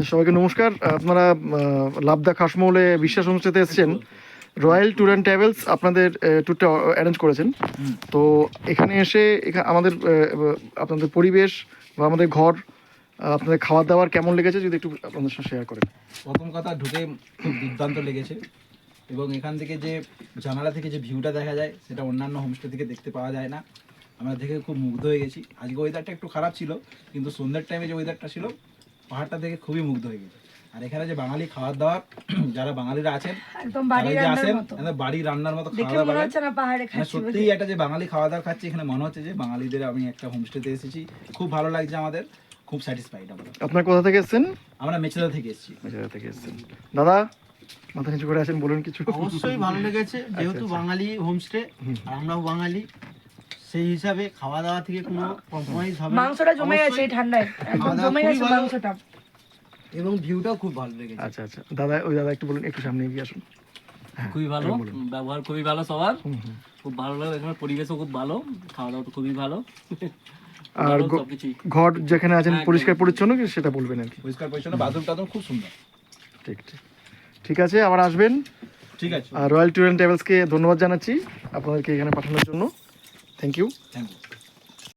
সবাইকে নমস্কার। আপনারা লাবদা খাসমৌলে বিশ্বাস হোমস্টেতে এসেছেন। রয়্যাল ট্যুর অ্যান্ড ট্রাভেলস আপনাদের ট্যুরটা অ্যারেঞ্জ করেছেন। তো এখানে এসে আমাদের আপনাদের পরিবেশ বা আমাদের ঘর, আপনাদের খাবার দাবার কেমন লেগেছে যদি একটু আপনাদের সাথে শেয়ার করেন। প্রথম কথা, ঢুকে খুব দুর্দান্ত লেগেছে এবং এখান থেকে যে জানালা থেকে যে ভিউটা দেখা যায় সেটা অন্যান্য হোমস্টে থেকে দেখতে পাওয়া যায় না। আমরা দেখে খুব মুগ্ধ হয়ে গেছি। আজকে ওয়েদারটা একটু খারাপ ছিল, কিন্তু সন্ধ্যের টাইমে যে ওয়েদারটা ছিল পাহাড়টা দেখে খুবই মুগ্ধ হয়ে গেছে। আর এখানে যে বাঙালি খাবার দাবার, যারা বাঙালিরা আছেন একদম বাড়ির রান্নার মতো, একদম বাড়ির রান্নার মতো দেখে খাওয়া মনে দাওয়া হচ্ছে না পাহাড়ে খাচ্ছি। সত্যিই একটা যে বাঙালি খাওয়া দাওয়া খাচ্ছি, এখানে মনে হচ্ছে যে বাঙালিদের আমি একটা হোমস্টেতে এসেছি। খুব ভালো লাগছে আমাদের, খুব স্যাটিসফাইড আমরা। আপনার কোথা থেকে এসেছেন? আমরা মেচেদা থেকে এসেছি। মেচেদা থেকে এসেছেন। দাদা মাথা নিচু করে আছেন, বলুন কিছু। অবশ্যই ভালো লেগেছে, যেহেতু বাঙালি হোমস্টে আর আমরাও বাঙালি, সেই হিসাবে খাওয়া দাওয়া থেকে কোনো কম্প্রোমাইজ হবে না। মাংসটা জমে গেছে এই ঠান্ডায়, একদম জমে গেছে মাংসটা, এবং ভিউটাও খুব ভালো লেগেছে। আচ্ছা আচ্ছা, দাদা ওই দাদা একটু বলুন, একটু সামনে এগিয়ে আসুন। খুবই ভালো, ব্যবহার খুবই ভালো সবার, খুব ভালো লাগে। এখানে পরিবেশও খুব ভালো, খাওয়া দাওয়া তো খুবই ভালো। আর ঘর যেখানে আছেন পরিষ্কার পরিচ্ছন্ন কি সেটা বলবেন আর কি। পরিষ্কার পরিচ্ছন্ন, বাথরুম টাথরুম খুব সুন্দর। ঠিক ঠিক ঠিক আছে, আবার আসবেন। ঠিক আছে। আর রয়্যাল ট্যুর অ্যান্ড ট্রাভেলসকে ধন্যবাদ জানাচ্ছি আপনাদেরকে এখানে পাঠানোর জন্য। Thank you. Thank you.